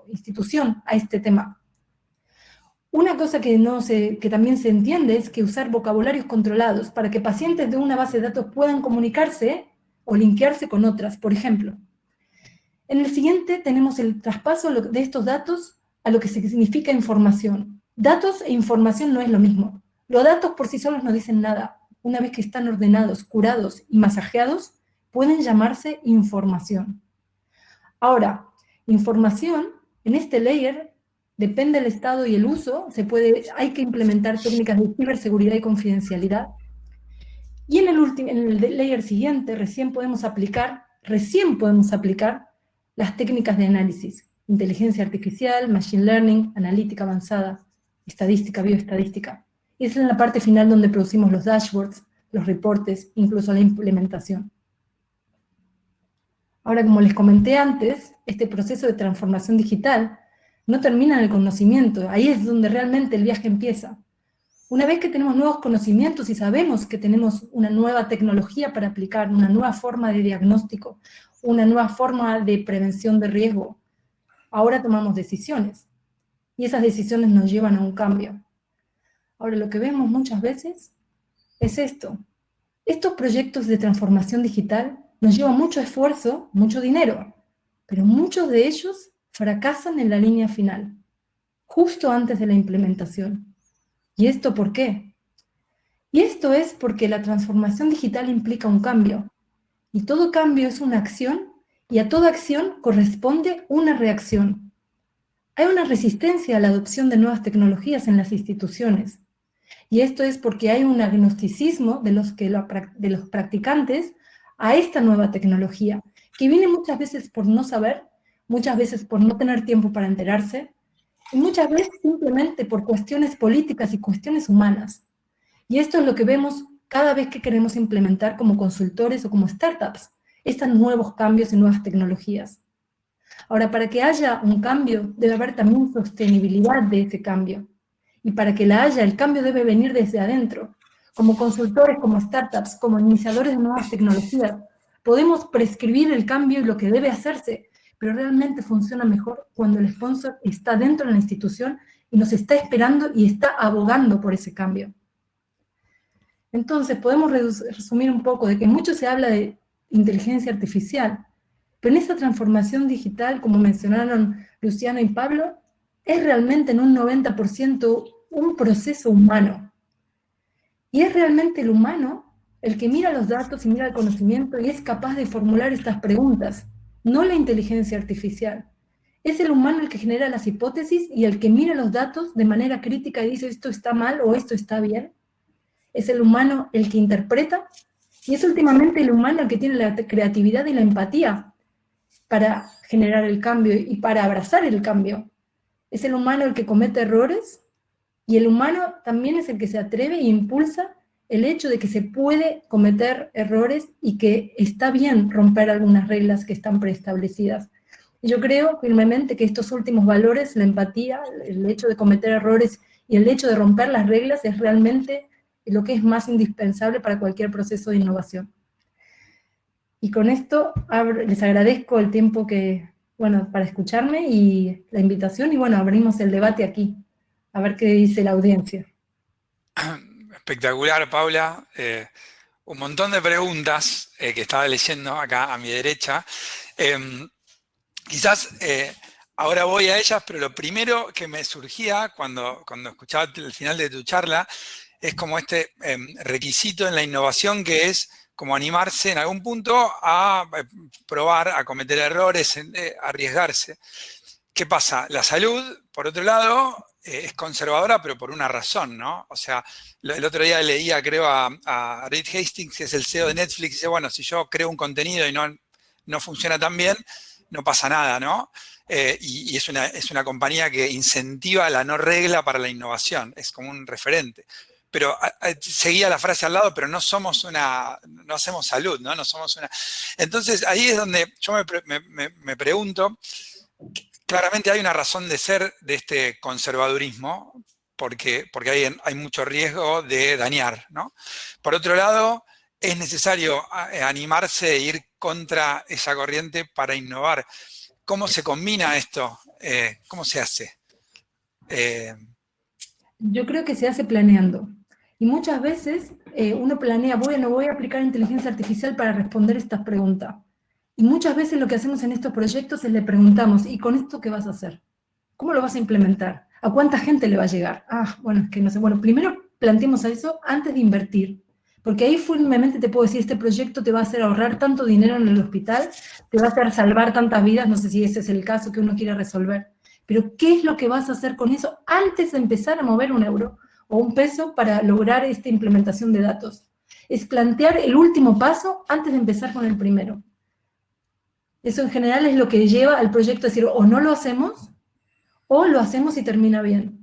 institución a este tema. Una cosa que también se entiende es que usar vocabularios controlados para que pacientes de una base de datos puedan comunicarse o linkearse con otras. Por ejemplo, en el siguiente tenemos el traspaso de estos datos a lo que significa información. Datos e información no es lo mismo. Los datos por sí solos no dicen nada. Una vez que están ordenados, curados y masajeados, pueden llamarse información. Ahora, información, en este layer, depende del estado y el uso, hay que implementar técnicas de ciberseguridad y confidencialidad. Y en el layer siguiente, recién podemos aplicar las técnicas de análisis, inteligencia artificial, machine learning, analítica avanzada, estadística, bioestadística. Y es en la parte final donde producimos los dashboards, los reportes, incluso la implementación. Ahora, como les comenté antes, este proceso de transformación digital no termina en el conocimiento, ahí es donde realmente el viaje empieza. Una vez que tenemos nuevos conocimientos y sabemos que tenemos una nueva tecnología para aplicar, una nueva forma de diagnóstico, una nueva forma de prevención de riesgo, ahora tomamos decisiones, y esas decisiones nos llevan a un cambio. Ahora, lo que vemos muchas veces es esto. Estos proyectos de transformación digital nos llevan mucho esfuerzo, mucho dinero, pero muchos de ellos fracasan en la línea final, justo antes de la implementación. ¿Y esto por qué? Y esto es porque la transformación digital implica un cambio, y todo cambio es una acción, y a toda acción corresponde una reacción. Hay una resistencia a la adopción de nuevas tecnologías en las instituciones, y esto es porque hay un agnosticismo de los practicantes a esta nueva tecnología, que viene muchas veces por no saber, muchas veces por no tener tiempo para enterarse, y muchas veces simplemente por cuestiones políticas y cuestiones humanas. Y esto es lo que vemos cada vez que queremos implementar como consultores o como startups, estos nuevos cambios y nuevas tecnologías. Ahora, para que haya un cambio, debe haber también sostenibilidad de ese cambio. Y para que la haya, el cambio debe venir desde adentro. Como consultores, como startups, como iniciadores de nuevas tecnologías, podemos prescribir el cambio y lo que debe hacerse, pero realmente funciona mejor cuando el sponsor está dentro de la institución y nos está esperando y está abogando por ese cambio. Entonces, podemos resumir un poco de que mucho se habla de inteligencia artificial, pero en esa transformación digital, como mencionaron Luciano y Pablo, es realmente en un 90% un proceso humano. Y es realmente el humano el que mira los datos y mira el conocimiento y es capaz de formular estas preguntas, no la inteligencia artificial. Es el humano el que genera las hipótesis y el que mira los datos de manera crítica y dice esto está mal o esto está bien. Es el humano el que interpreta y es últimamente el humano el que tiene la creatividad y la empatía para generar el cambio y para abrazar el cambio. Es el humano el que comete errores y el humano también es el que se atreve e impulsa el hecho de que se puede cometer errores y que está bien romper algunas reglas que están preestablecidas. Y yo creo firmemente que estos últimos valores, la empatía, el hecho de cometer errores y el hecho de romper las reglas es realmente lo que es más indispensable para cualquier proceso de innovación. Y con esto les agradezco el tiempo para escucharme y la invitación, y bueno, abrimos el debate aquí, a ver qué dice la audiencia. Espectacular, Paula. Un montón de preguntas que estaba leyendo acá a mi derecha. Quizás ahora voy a ellas, pero lo primero que me surgía cuando escuchaba el final de tu charla es como este requisito en la innovación, que es como animarse en algún punto a probar, a cometer errores, arriesgarse. ¿Qué pasa? La salud, por otro lado, es conservadora, pero por una razón, ¿no? O sea, el otro día leía, creo, a Reed Hastings, que es el CEO de Netflix, y dice, bueno, si yo creo un contenido y no funciona tan bien, no pasa nada, ¿no? Y es una compañía que incentiva la no regla para la innovación, es como un referente. Pero seguía la frase al lado, pero no hacemos salud, ¿no? No somos una... Entonces, ahí es donde yo me pregunto, claramente hay una razón de ser de este conservadurismo, porque hay mucho riesgo de dañar, ¿no? Por otro lado, es necesario animarse e ir contra esa corriente para innovar. ¿Cómo se combina esto? ¿Cómo se hace? Yo creo que se hace planeando. Y muchas veces uno planea, bueno, voy a aplicar inteligencia artificial para responder estas preguntas. Y muchas veces lo que hacemos en estos proyectos es le preguntamos, ¿y con esto qué vas a hacer? ¿Cómo lo vas a implementar? ¿A cuánta gente le va a llegar? Bueno, es que no sé. Bueno, primero planteemos a eso antes de invertir. Porque ahí firmemente te puedo decir, este proyecto te va a hacer ahorrar tanto dinero en el hospital, te va a hacer salvar tantas vidas, no sé si ese es el caso que uno quiere resolver. Pero ¿qué es lo que vas a hacer con eso antes de empezar a mover un euro o un peso para lograr esta implementación de datos? Es plantear el último paso antes de empezar con el primero. Eso en general es lo que lleva al proyecto a decir, o no lo hacemos, o lo hacemos y termina bien.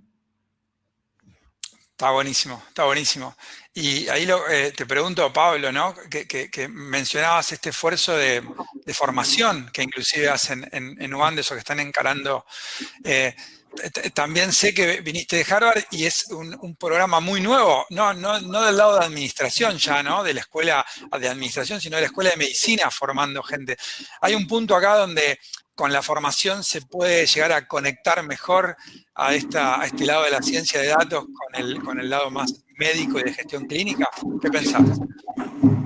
Está buenísimo, está buenísimo. Y ahí te pregunto, Pablo, ¿no? Que mencionabas este esfuerzo de formación que inclusive hacen en UANDES o que están encarando. También sé que viniste de Harvard y es un programa muy nuevo, no del lado de administración ya, ¿no? De la escuela de administración, sino de la escuela de medicina formando gente. Hay un punto acá donde con la formación se puede llegar a conectar mejor a este lado de la ciencia de datos con el lado más médico y de gestión clínica. ¿Qué pensás?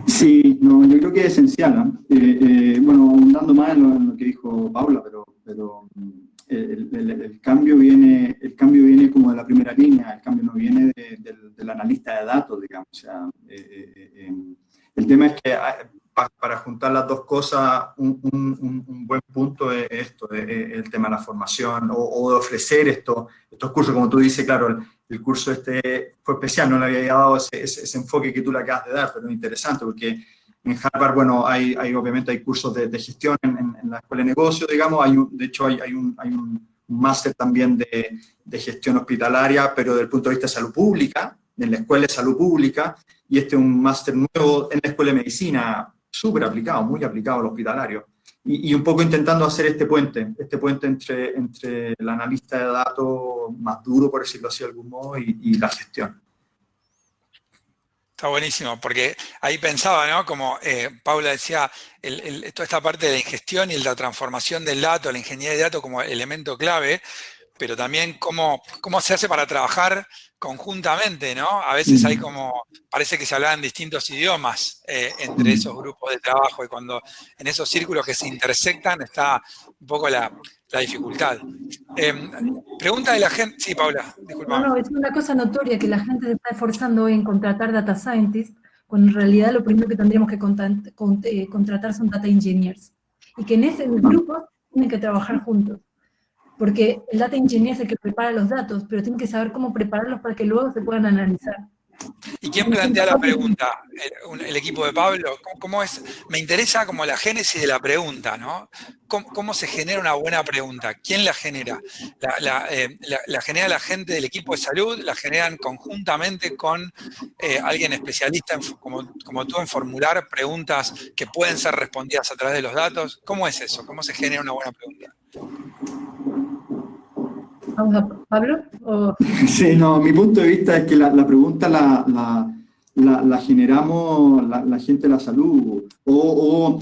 Sí, no, yo creo que es esencial, ¿no? Bueno, abundando más en lo que dijo Paula, pero el cambio viene como de la primera línea, el cambio no viene del analista de datos, digamos. O sea, el tema es que para juntar las dos cosas, un buen punto es esto, el tema de la formación o de ofrecer estos cursos, como tú dices, claro, el curso fue especial, no le había dado ese enfoque que tú le acabas de dar, pero es interesante porque en Harvard, bueno, obviamente hay cursos de gestión en la escuela de negocio, digamos, de hecho hay un máster también de gestión hospitalaria, pero desde el punto de vista de salud pública, en la escuela de salud pública, y este es un máster nuevo en la escuela de medicina, súper aplicado, muy aplicado al hospitalario. Y un poco intentando hacer este puente entre el analista de datos más duro, por decirlo así de algún modo, y la gestión. Está buenísimo, porque ahí pensaba, ¿no? Como Paula decía, toda esta parte de la ingestión y la transformación del dato, la ingeniería de datos como elemento clave, pero también cómo se hace para trabajar conjuntamente, ¿no? A veces hay parece que se hablan distintos idiomas entre esos grupos de trabajo y cuando en esos círculos que se intersectan está un poco la dificultad. Pregunta de la gente, sí, Paula, disculpa. No, es una cosa notoria que la gente se está esforzando hoy en contratar data scientists, cuando en realidad lo primero que tendríamos que contratar son data engineers. Y que en ese grupo tienen que trabajar juntos. Porque el data engineer es el que prepara los datos, pero tienen que saber cómo prepararlos para que luego se puedan analizar. ¿Y quién plantea la pregunta? ¿El equipo de Pablo? ¿Cómo es? Me interesa como la génesis de la pregunta, ¿no? ¿Cómo se genera una buena pregunta? ¿Quién la genera? ¿La genera la gente del equipo de salud? ¿La generan conjuntamente con alguien especialista como tú en formular preguntas que pueden ser respondidas a través de los datos? ¿Cómo es eso? ¿Cómo se genera una buena pregunta? ¿Vamos a Pablo? ¿O? Sí, no, mi punto de vista es que la pregunta la generamos la gente de la salud,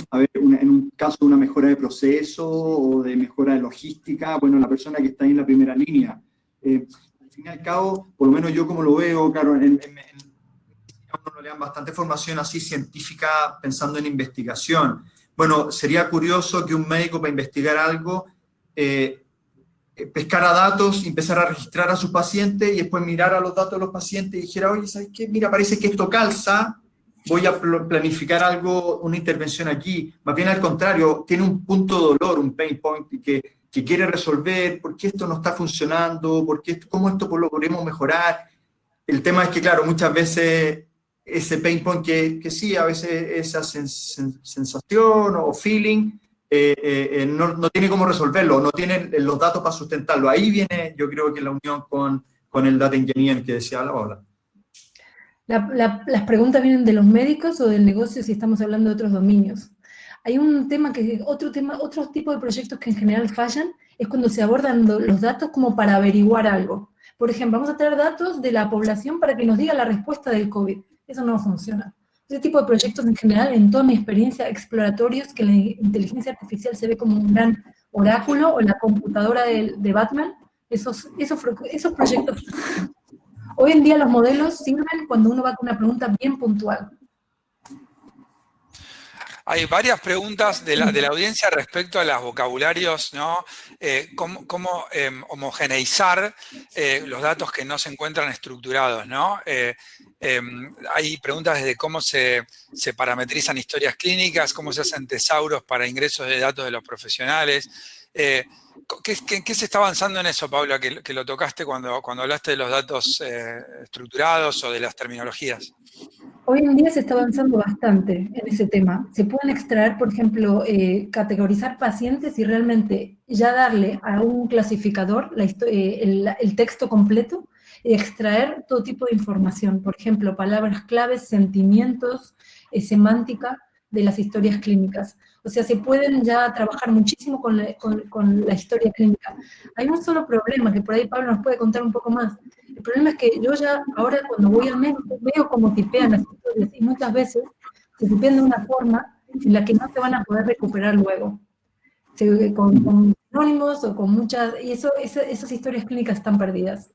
a ver, en un caso de una mejora de proceso o de mejora de logística, bueno, la persona que está ahí en la primera línea. Al fin y al cabo, por lo menos yo como lo veo, claro, a uno le dan bastante formación así científica pensando en investigación. Bueno, sería curioso que un médico para investigar algo pescara datos, empezara a registrar a sus pacientes y después mirara los datos de los pacientes y dijera, oye, ¿sabes qué? Mira, parece que esto calza, voy a planificar algo, una intervención aquí. Más bien al contrario, tiene un punto de dolor, un pain point que quiere resolver, por qué esto no está funcionando, cómo esto lo podemos mejorar. El tema es que, claro, muchas veces ese pain point que sí, a veces esa sensación o feeling, no tiene cómo resolverlo, no tiene los datos para sustentarlo. Ahí viene, yo creo que la unión con el data engineer que decía la Paula. ¿Las preguntas vienen de los médicos o del negocio si estamos hablando de otros dominios? Hay otro tipo de proyectos que en general fallan, es cuando se abordan los datos como para averiguar algo. Por ejemplo, vamos a traer datos de la población para que nos diga la respuesta del COVID. Eso no funciona. Ese tipo de proyectos en general, en toda mi experiencia, exploratorios, que la inteligencia artificial se ve como un gran oráculo, o la computadora de Batman, esos proyectos. Hoy en día los modelos sirven cuando uno va con una pregunta bien puntual. Hay varias preguntas de la audiencia respecto a los vocabularios, ¿no? ¿Cómo homogeneizar los datos que no se encuentran estructurados, ¿no? Hay preguntas desde cómo se parametrizan historias clínicas, cómo se hacen tesauros para ingresos de datos de los profesionales. ¿Qué se está avanzando en eso, Paula, que lo tocaste cuando hablaste de los datos estructurados o de las terminologías? Hoy en día se está avanzando bastante en ese tema. Se pueden extraer, por ejemplo, categorizar pacientes y realmente ya darle a un clasificador el texto completo y extraer todo tipo de información. Por ejemplo, palabras claves, sentimientos, semántica de las historias clínicas. O sea, se pueden ya trabajar muchísimo con la historia clínica. Hay un solo problema, que por ahí Pablo nos puede contar un poco más. El problema es que yo ya, ahora cuando voy al médico, veo cómo tipean las historias, y muchas veces se tipean de una forma en la que no se van a poder recuperar luego. Con sinónimos o con muchas, y esas historias clínicas están perdidas.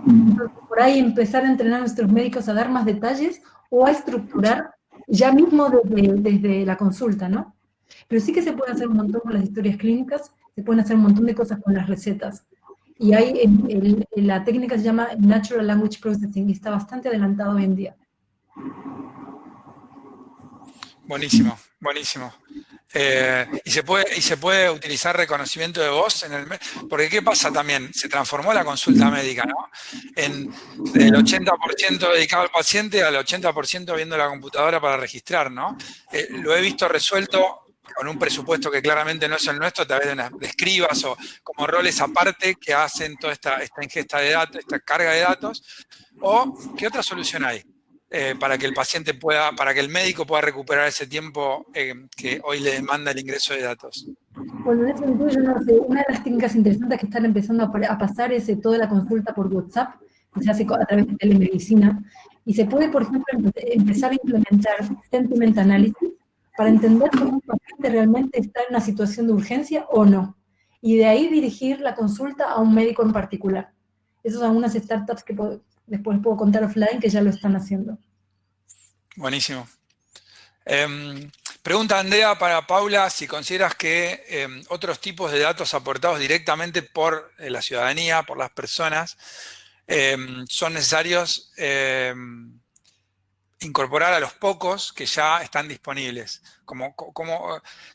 Entonces, por ahí empezar a entrenar a nuestros médicos a dar más detalles o a estructurar ya mismo desde la consulta, ¿no? Pero sí que se puede hacer un montón con las historias clínicas, se pueden hacer un montón de cosas con las recetas. Y hay, la técnica se llama Natural Language Processing y está bastante adelantado hoy en día. Buenísimo, buenísimo. ¿Y se puede utilizar reconocimiento de voz porque qué pasa también? Se transformó la consulta médica, ¿no? Del 80% dedicado al paciente al 80% viendo la computadora para registrar, ¿no? Lo he visto resuelto con un presupuesto que claramente no es el nuestro, a través de escribas o como roles aparte que hacen toda esta ingesta de datos, esta carga de datos. ¿O qué otra solución hay? Para que el paciente para que el médico pueda recuperar ese tiempo que hoy le demanda el ingreso de datos. Bueno, en ese sentido yo no sé, una de las técnicas interesantes que están empezando a pasar es toda la consulta por WhatsApp, que se hace a través de telemedicina, y se puede, por ejemplo, empezar a implementar sentiment analysis para entender cómo un paciente realmente está en una situación de urgencia o no, y de ahí dirigir la consulta a un médico en particular. Esas son unas startups que después puedo contar offline que ya lo están haciendo. Buenísimo. Pregunta Andrea para Paula si consideras que otros tipos de datos aportados directamente por la ciudadanía, por las personas, son necesarios incorporar a los pocos que ya están disponibles, como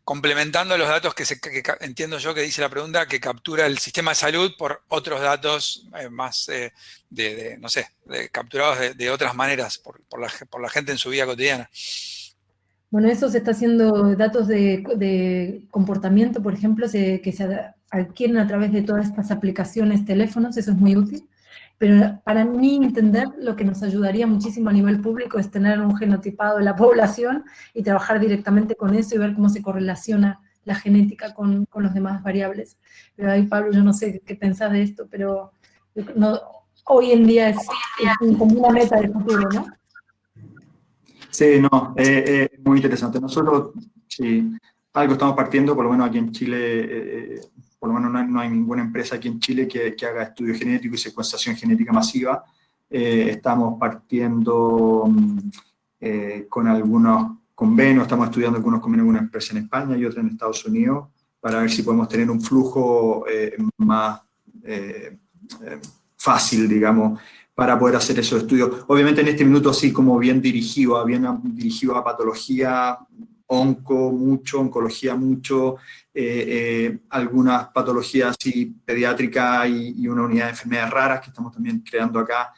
complementando los datos que entiendo yo que dice la pregunta, que captura el sistema de salud por otros datos más, no sé, capturados de otras maneras por la gente en su vida cotidiana. Bueno, eso se está haciendo, datos de comportamiento, por ejemplo, que se adquieren a través de todas estas aplicaciones, teléfonos, eso es muy útil. Pero para mí entender lo que nos ayudaría muchísimo a nivel público es tener un genotipado de la población y trabajar directamente con eso y ver cómo se correlaciona la genética con las demás variables. Pero ahí, Pablo, yo no sé qué pensás de esto, pero no, hoy en día es como una meta del futuro, ¿no? Sí, no, muy interesante. Nosotros, sí, algo estamos partiendo, por lo menos aquí en Chile, por lo menos no hay ninguna empresa aquí en Chile que haga estudio genético y secuenciación genética masiva. Estamos partiendo con algunos convenios, estamos estudiando algunos convenios con una empresa en España y otra en Estados Unidos, para ver si podemos tener un flujo más fácil, digamos, para poder hacer esos estudios. Obviamente en este minuto así como bien dirigido a patología, oncología mucho, algunas patologías así pediátricas y una unidad de enfermedades raras que estamos también creando acá.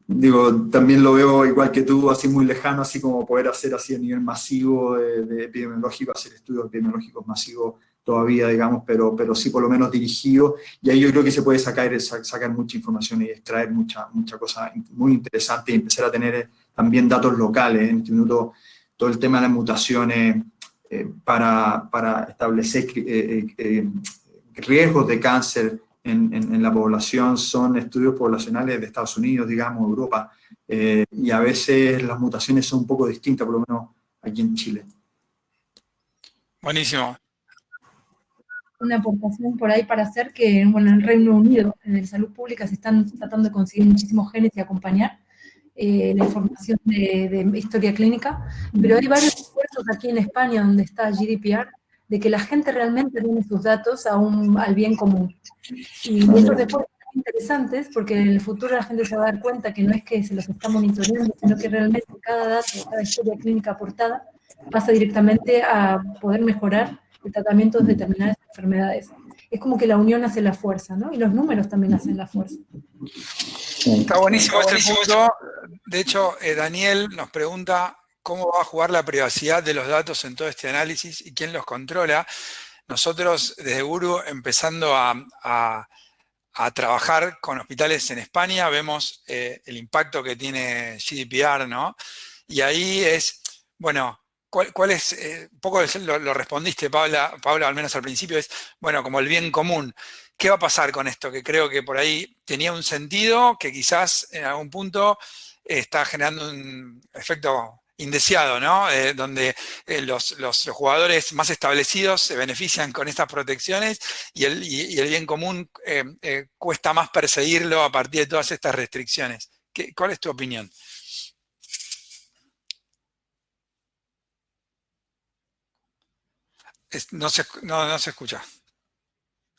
Digo, también lo veo igual que tú, así muy lejano, así como poder hacer así a nivel masivo de epidemiológico, hacer estudios epidemiológicos masivos todavía, digamos, pero sí por lo menos dirigido, y ahí yo creo que se puede sacar mucha información y extraer mucha cosa muy interesante y empezar a tener también datos locales. En este minuto, todo el tema de las mutaciones para establecer riesgos de cáncer en la población son estudios poblacionales de Estados Unidos, digamos, Europa, y a veces las mutaciones son un poco distintas, por lo menos aquí en Chile. Buenísimo. Una aportación por ahí para hacer que, bueno, en el Reino Unido, en el salud pública, se están tratando de conseguir muchísimos genes y acompañar la información de historia clínica, pero hay varios esfuerzos aquí en España, donde está GDPR, de que la gente realmente tiene sus datos al bien común. Y estos esfuerzos son interesantes porque en el futuro la gente se va a dar cuenta que no es que se los está monitoreando, sino que realmente cada dato, cada historia clínica aportada pasa directamente a poder mejorar el tratamiento de determinadas enfermedades. Es como que la unión hace la fuerza, ¿no? Y los números también hacen la fuerza. Está buenísimo este punto. De hecho, Daniel nos pregunta cómo va a jugar la privacidad de los datos en todo este análisis y quién los controla. Nosotros desde Guru, empezando a trabajar con hospitales en España, vemos el impacto que tiene GDPR, ¿no? Y ahí es, bueno, ¿cuál es? Un poco lo respondiste, Paula, al menos al principio, es, bueno, como el bien común. ¿Qué va a pasar con esto? Que creo que por ahí tenía un sentido, que quizás en algún punto está generando un efecto indeseado, ¿no? Donde los jugadores más establecidos se benefician con estas protecciones y el bien común cuesta más perseguirlo a partir de todas estas restricciones. ¿Cuál es tu opinión? No se escucha.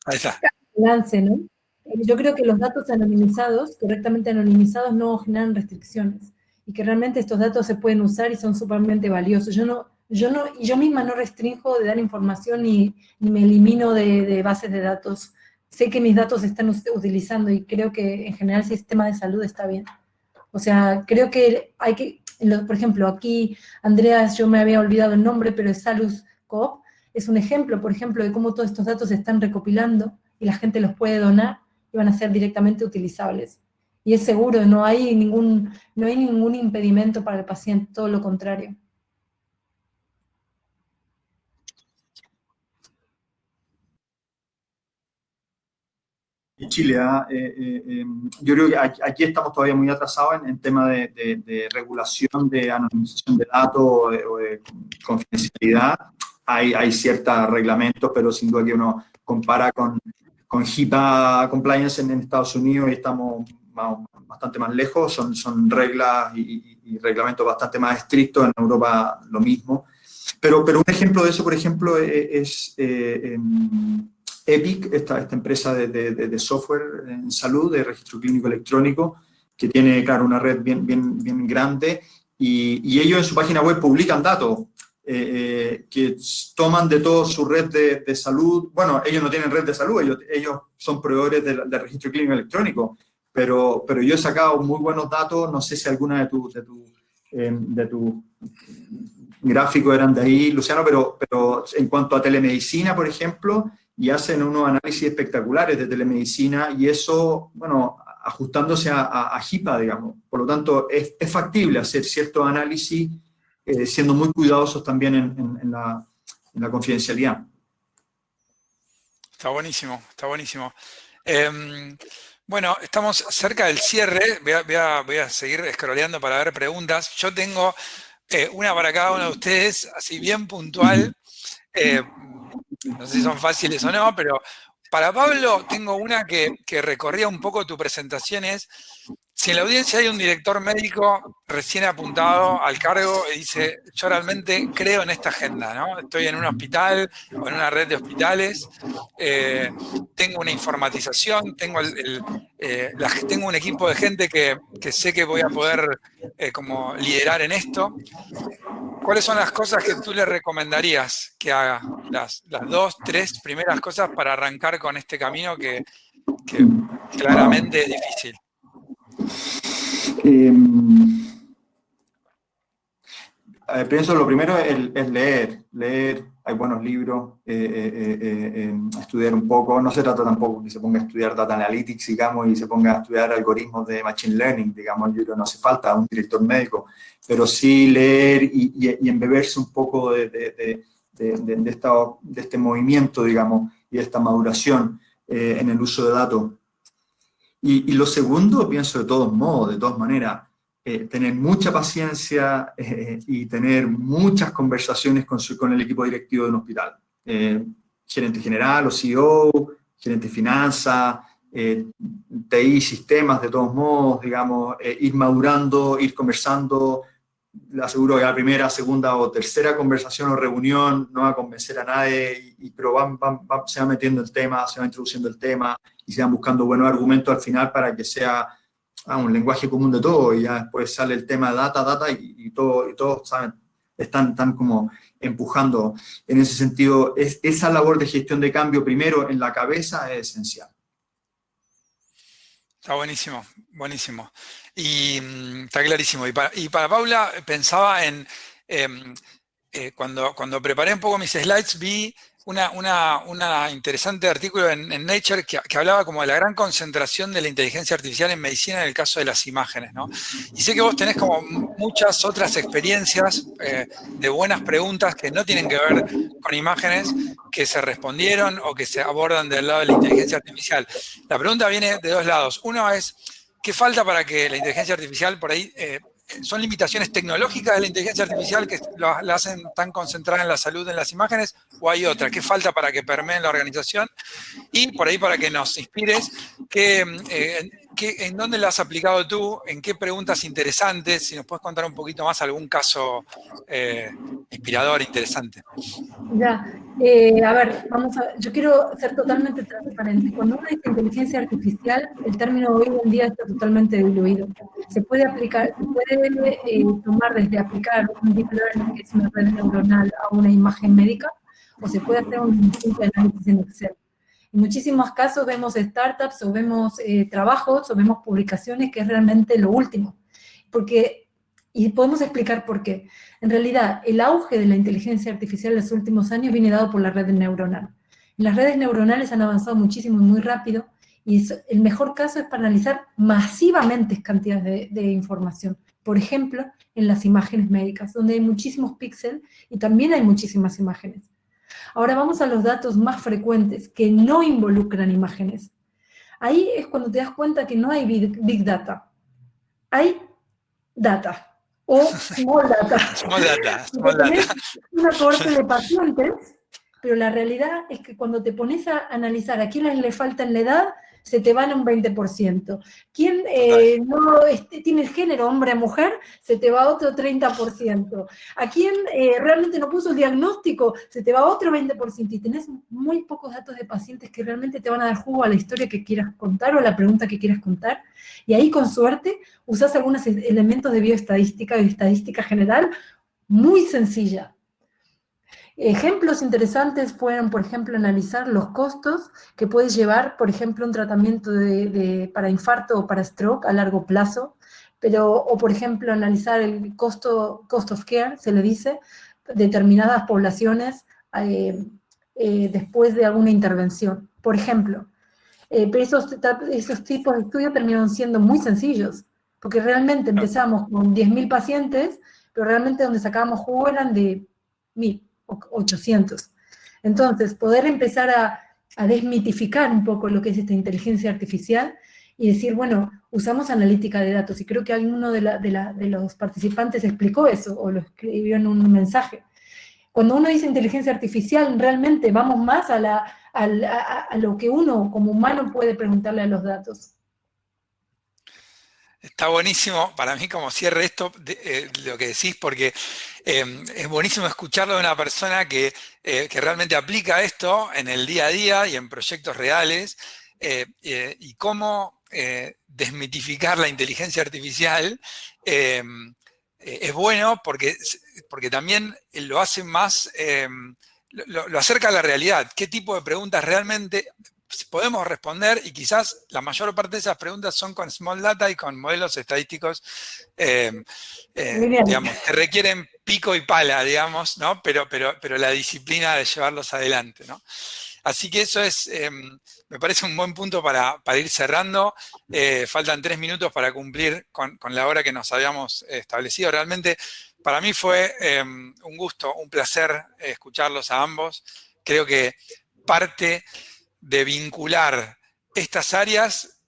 Ahí está. Balance, ¿no? Yo creo que los datos anonimizados, correctamente anonimizados, no generan restricciones y que realmente estos datos se pueden usar y son sumamente valiosos. Yo misma no restringo de dar información ni me elimino de bases de datos. Sé que mis datos se están utilizando y creo que en general el sistema de salud está bien. O sea, creo que hay que, por ejemplo, aquí, Andreas, yo me había olvidado el nombre, pero es Salus Coop, es un ejemplo, por ejemplo, de cómo todos estos datos se están recopilando y la gente los puede donar y van a ser directamente utilizables. Y es seguro, no hay ningún impedimento para el paciente, todo lo contrario. Y Chile, yo creo que aquí estamos todavía muy atrasados en tema de regulación, de anonimización de datos o de confidencialidad. Hay ciertos reglamentos, pero sin duda que uno compara con HIPAA compliance en Estados Unidos y estamos bastante más lejos, son reglas y reglamentos bastante más estrictos, en Europa lo mismo. Pero un ejemplo de eso, por ejemplo, es Epic, esta empresa de software en salud, de registro clínico electrónico, que tiene, claro, una red bien grande, y ellos en su página web publican datos que toman de toda su red de salud. Bueno, ellos no tienen red de salud, ellos son proveedores de registro clínico electrónico, pero yo he sacado muy buenos datos, no sé si alguna de tus gráficos eran de ahí, Luciano, pero en cuanto a telemedicina, por ejemplo, y hacen unos análisis espectaculares de telemedicina, y eso, bueno, ajustándose a HIPAA, digamos. Por lo tanto, es factible hacer ciertos análisis, siendo muy cuidadosos también en la confidencialidad. Está buenísimo, está buenísimo. Bueno, estamos cerca del cierre. Voy a seguir scrolleando para ver preguntas. Yo tengo una para cada uno de ustedes, así bien puntual. No sé si son fáciles o no, pero para Pablo tengo una que recorría un poco tu presentación. Es, si en la audiencia hay un director médico recién apuntado al cargo y dice, yo realmente creo en esta agenda, ¿no? Estoy en un hospital o en una red de hospitales, tengo una informatización, tengo tengo un equipo de gente que sé que voy a poder como liderar en esto. ¿Cuáles son las cosas que tú le recomendarías que haga? Las 2, 3 primeras cosas para arrancar con este camino que claramente es difícil. Pienso lo primero es leer, hay buenos libros, estudiar un poco, no se trata tampoco que se ponga a estudiar data analytics, digamos, y se ponga a estudiar algoritmos de machine learning, digamos, yo creo que no hace falta un director médico, pero sí leer y embeberse un poco de este movimiento, digamos, y de esta maduración en el uso de datos. Y lo segundo, pienso de todos modos, de todas maneras, tener mucha paciencia y tener muchas conversaciones con el equipo directivo de un hospital. Gerente general o CEO, gerente de finanzas, TI, sistemas, de todos modos, digamos, ir madurando, ir conversando. Le aseguro que la primera, segunda o tercera conversación o reunión no va a convencer a nadie, pero se va metiendo el tema, se va introduciendo el tema y se van buscando buenos argumentos al final para que sea un lenguaje común de todo, y ya después sale el tema de data y todos saben, están como empujando. En ese sentido, esa labor de gestión de cambio primero en la cabeza es esencial. Está buenísimo, buenísimo. Y está clarísimo. Y para Paula, pensaba en, cuando preparé un poco mis slides, vi una interesante artículo en Nature que hablaba como de la gran concentración de la inteligencia artificial en medicina en el caso de las imágenes, ¿no? Y sé que vos tenés como muchas otras experiencias de buenas preguntas que no tienen que ver con imágenes, que se respondieron o que se abordan del lado de la inteligencia artificial. La pregunta viene de dos lados. Uno es, ¿qué falta para que la inteligencia artificial por ahí... ¿Son limitaciones tecnológicas de la inteligencia artificial que la hacen tan concentrada en la salud, en las imágenes? ¿O hay otra? ¿Qué falta para que permee en la organización? Y por ahí para que nos inspires, ¿en dónde la has aplicado tú? ¿En qué preguntas interesantes? Si nos puedes contar un poquito más algún caso inspirador, interesante. Ya, a ver, yo quiero ser totalmente transparente. Cuando uno dice inteligencia artificial, el término hoy en día está totalmente diluido. Se puede tomar desde aplicar un deep learning, que es una red neuronal, a una imagen médica, o se puede hacer un simple análisis en Excel. En muchísimos casos vemos startups, o vemos trabajos, o vemos publicaciones, que es realmente lo último. Y podemos explicar por qué. En realidad, el auge de la inteligencia artificial en los últimos años viene dado por la red neuronal. Las redes neuronales han avanzado muchísimo y muy rápido, y el mejor caso es para analizar masivamente cantidades de información. Por ejemplo, en las imágenes médicas, donde hay muchísimos píxeles y también hay muchísimas imágenes. Ahora vamos a los datos más frecuentes que no involucran imágenes. Ahí es cuando te das cuenta que no hay big data. Hay data. O small data. Small data. Una cohorte de pacientes, pero la realidad es que cuando te pones a analizar a quiénes le falta en la edad, se te van un 20%. ¿Quién no tiene el género hombre-mujer? Se te va otro 30%. ¿A quién realmente no puso el diagnóstico? Se te va otro 20%. Y tenés muy pocos datos de pacientes que realmente te van a dar jugo a la historia que quieras contar o a la pregunta que quieras contar. Y ahí, con suerte, usás algunos elementos de bioestadística y estadística general muy sencilla. Ejemplos interesantes fueron, por ejemplo, analizar los costos que puede llevar, por ejemplo, un tratamiento para infarto o para stroke a largo plazo, o, por ejemplo, analizar el cost of care, se le dice, determinadas poblaciones después de alguna intervención, por ejemplo. Pero esos tipos de estudios terminaron siendo muy sencillos, porque realmente empezamos con 10.000 pacientes, pero realmente donde sacábamos jugo eran de 1.000. 800. Entonces, poder empezar a desmitificar un poco lo que es esta inteligencia artificial y decir, bueno, usamos analítica de datos, y creo que alguno de los participantes explicó eso, o lo escribió en un mensaje. Cuando uno dice inteligencia artificial, realmente vamos más a lo que uno como humano puede preguntarle a los datos. Está buenísimo para mí como cierre esto, lo que decís, porque es buenísimo escucharlo de una persona que realmente aplica esto en el día a día y en proyectos reales, y cómo desmitificar la inteligencia artificial es bueno porque también lo hace más, lo acerca a la realidad. ¿Qué tipo de preguntas realmente podemos responder? Y quizás la mayor parte de esas preguntas son con small data y con modelos estadísticos, digamos, que requieren pico y pala, digamos, ¿no? Pero la disciplina de llevarlos adelante, ¿no? Así que eso es, me parece un buen punto para ir cerrando. Faltan 3 minutos para cumplir con la hora que nos habíamos establecido. Realmente para mí fue un gusto, un placer escucharlos a ambos. Creo que parte de vincular estas áreas,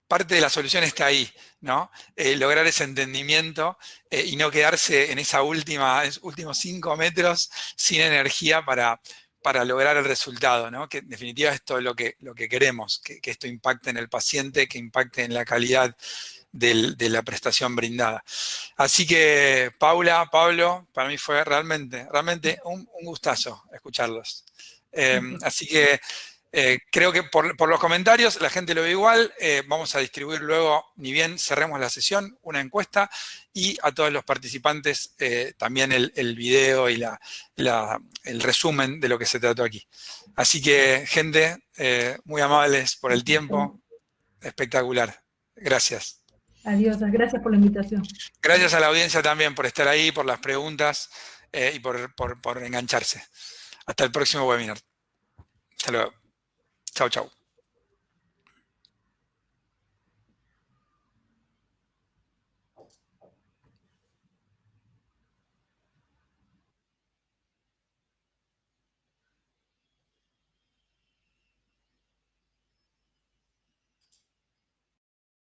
parte de la solución está ahí, ¿no? Lograr ese entendimiento y no quedarse en esa últimos 5 metros sin energía para lograr el resultado, ¿no? Que en definitiva es todo lo que queremos, que esto impacte en el paciente, que impacte en la calidad de la prestación brindada. Así que, Paula, Pablo, para mí fue realmente un gustazo escucharlos. Así que creo que por los comentarios la gente lo ve igual. Vamos a distribuir luego, ni bien cerremos la sesión, una encuesta, y a todos los participantes también el video y el resumen de lo que se trató aquí. Así que, gente, muy amables por el tiempo. Espectacular. Gracias. Adiós, gracias por la invitación. Gracias a la audiencia también por estar ahí, por las preguntas y por engancharse. Hasta el próximo webinar. Hasta luego. Chau, chau.